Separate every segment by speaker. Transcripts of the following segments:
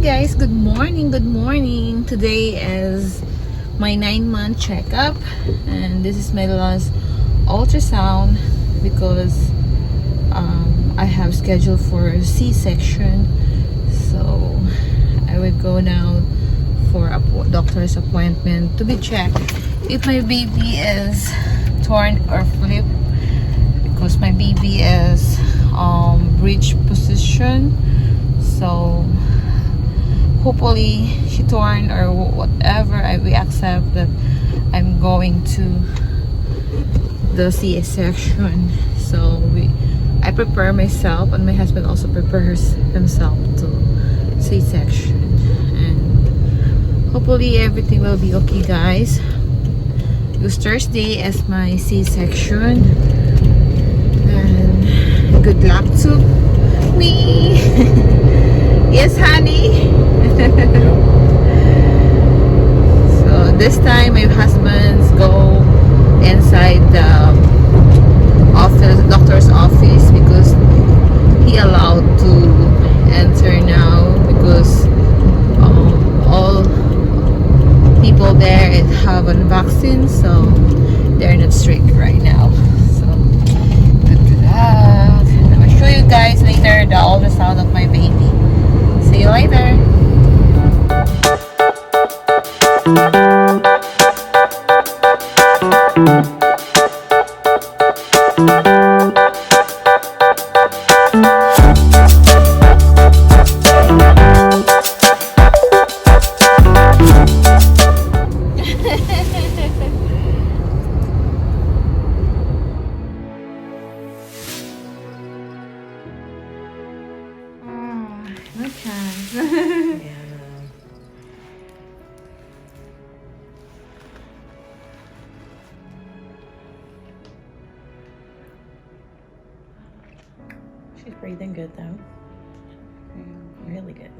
Speaker 1: guys, good morning, good morning. Today is my 9-month checkup and this is my last ultrasound because I have scheduled for C-section, so I will go now for a doctor's appointment to be checked if my baby is torn or flipped, because my baby is breech position. So hopefully she torn or whatever, we accept that I'm going to the C-section. So I prepare myself and my husband also prepares himself to C-section, and hopefully everything will be okay, guys, because Thursday is my C-section. And good luck to me. Yes, honey. So this time my husband's go inside the office, doctor's office, because he allowed to enter now because all people there have a vaccine, so they're not strict right now. So good luck. I'll show you guys later the ultrasound of my baby. See you later. No chance.
Speaker 2: Yeah, no. She's breathing good though. Really good.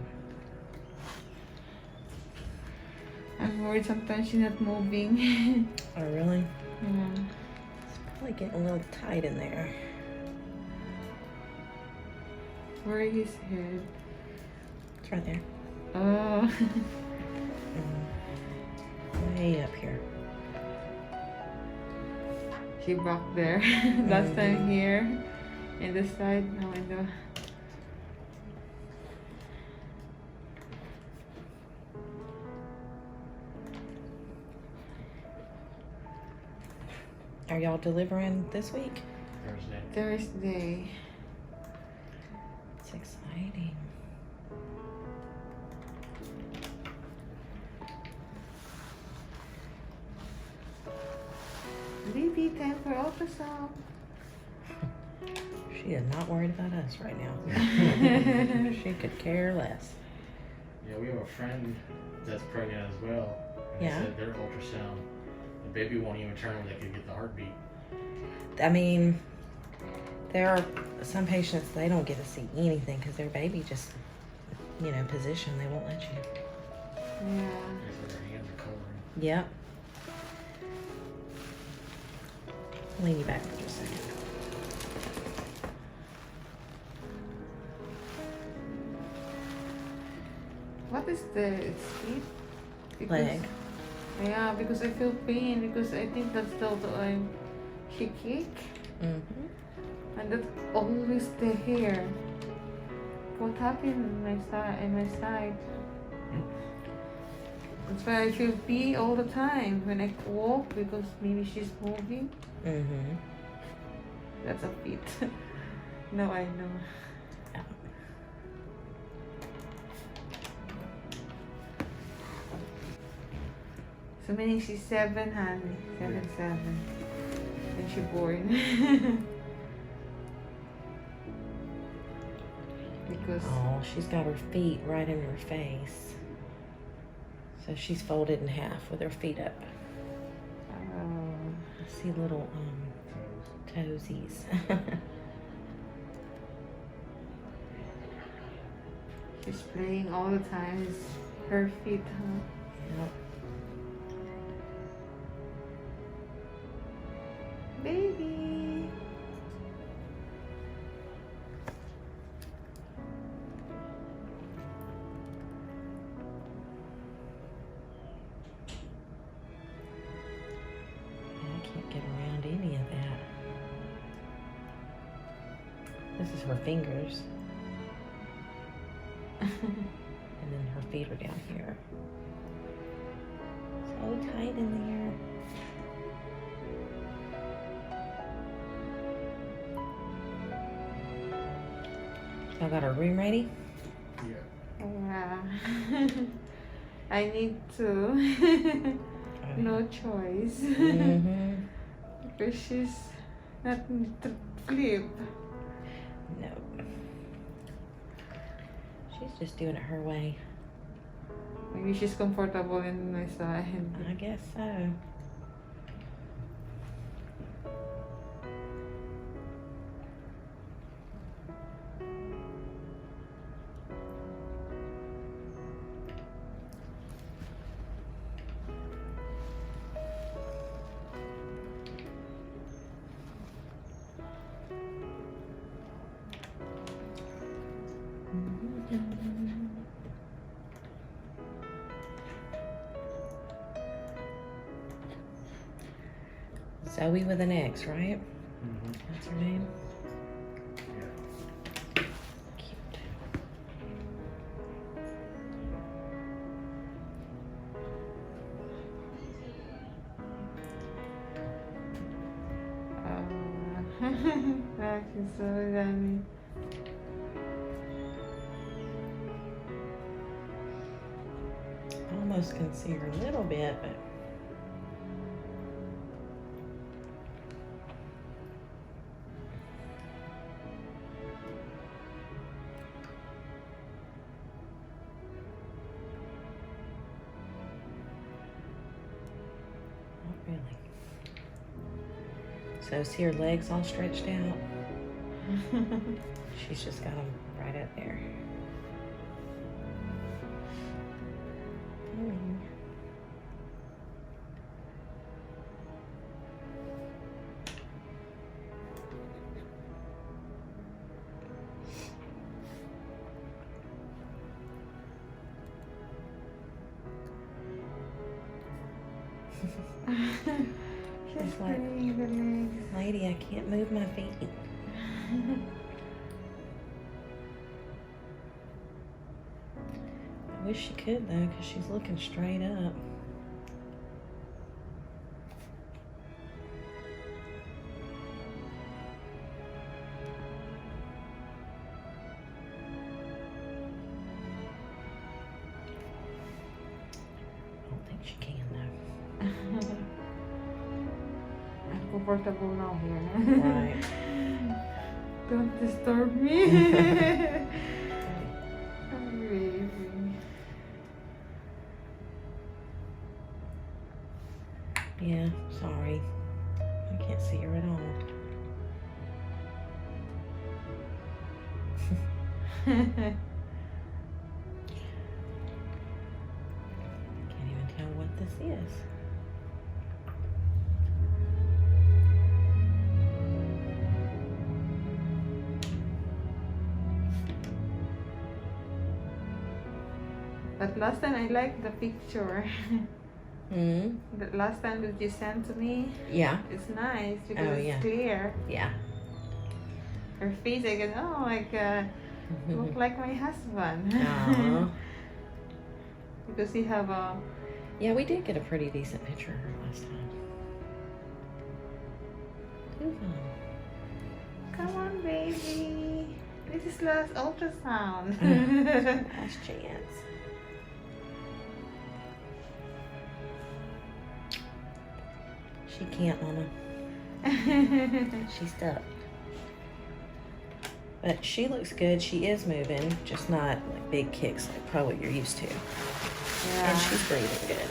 Speaker 1: I'm worried sometimes she's not moving.
Speaker 2: Oh, really?
Speaker 1: Yeah.
Speaker 2: It's probably getting a little tight in there.
Speaker 1: Where is his head?
Speaker 2: It's right there.
Speaker 1: Oh.
Speaker 2: Way up here.
Speaker 1: She back there. Last time here. In the side, now in the...
Speaker 2: Are y'all delivering this week?
Speaker 1: Thursday.
Speaker 2: It's exciting.
Speaker 1: Baby, time for ultrasound.
Speaker 2: She is not worried about us right now. She could care less.
Speaker 3: Yeah, we have a friend that's pregnant as well. And
Speaker 2: Yeah.
Speaker 3: They said their ultrasound, the baby won't even turn when they could get the heartbeat.
Speaker 2: I mean, there are some patients, they don't get to see anything because their baby just, position, they won't let you.
Speaker 1: Yeah.
Speaker 3: They said their hands are covering.
Speaker 2: Yep. Lean you back for just a second.
Speaker 1: What is it's feet?
Speaker 2: Leg.
Speaker 1: Yeah, because I feel pain because I think that's the she kick. And that's always the hair. What happened in my side? That's why I feel pee all the time when I walk, because maybe she's moving. That's a fit. No, I know.
Speaker 2: Yeah.
Speaker 1: So meaning she's 7, honey. 7 when she born. Because
Speaker 2: Oh, she's got her feet right in her face. So she's folded in half with her feet up. I see little toesies.
Speaker 1: she's playing all the time. It's her feet, huh?
Speaker 2: Yep.
Speaker 1: Baby.
Speaker 2: This is her fingers. And then her feet are down here. So tight in there. Y'all got our room ready?
Speaker 3: Yeah.
Speaker 1: Yeah. I need to. No choice.
Speaker 2: Mm-hmm.
Speaker 1: Because she's not to flip.
Speaker 2: No. She's just doing it her way.
Speaker 1: Maybe she's comfortable in my side.
Speaker 2: I guess so. Zoe with an X, right?
Speaker 3: Mm-hmm.
Speaker 2: That's her name?
Speaker 3: Yeah.
Speaker 2: Cute.
Speaker 1: That is so yummy.
Speaker 2: Almost can see her a little bit, but not really. So see her legs all stretched out? She's just got them right up there.
Speaker 1: She's
Speaker 2: like,
Speaker 1: playing the legs.
Speaker 2: Lady, I can't move my feet. I wish she could though, because she's looking straight up. I don't think she can though.
Speaker 1: I'm comfortable now here.
Speaker 2: Right.
Speaker 1: Don't disturb me. Oh, baby.
Speaker 2: Yeah, sorry. I can't see her at all. Can't even tell what this is.
Speaker 1: But last time I liked the picture.
Speaker 2: Hmm.
Speaker 1: The last time that you sent to me,
Speaker 2: Yeah.
Speaker 1: it's nice because
Speaker 2: Oh,
Speaker 1: it's
Speaker 2: yeah.
Speaker 1: clear.
Speaker 2: Yeah.
Speaker 1: Her face, I go, oh, like, look like my husband.
Speaker 2: Aw.
Speaker 1: Because he have a.
Speaker 2: Yeah, we did get a pretty decent picture of her last time. Two of them.
Speaker 1: Come on, baby. This is last ultrasound.
Speaker 2: Last chance. She can't, Mama. She's stuck. But she looks good. She is moving, just not like big kicks like probably you're used to.
Speaker 1: Yeah.
Speaker 2: And she's breathing good.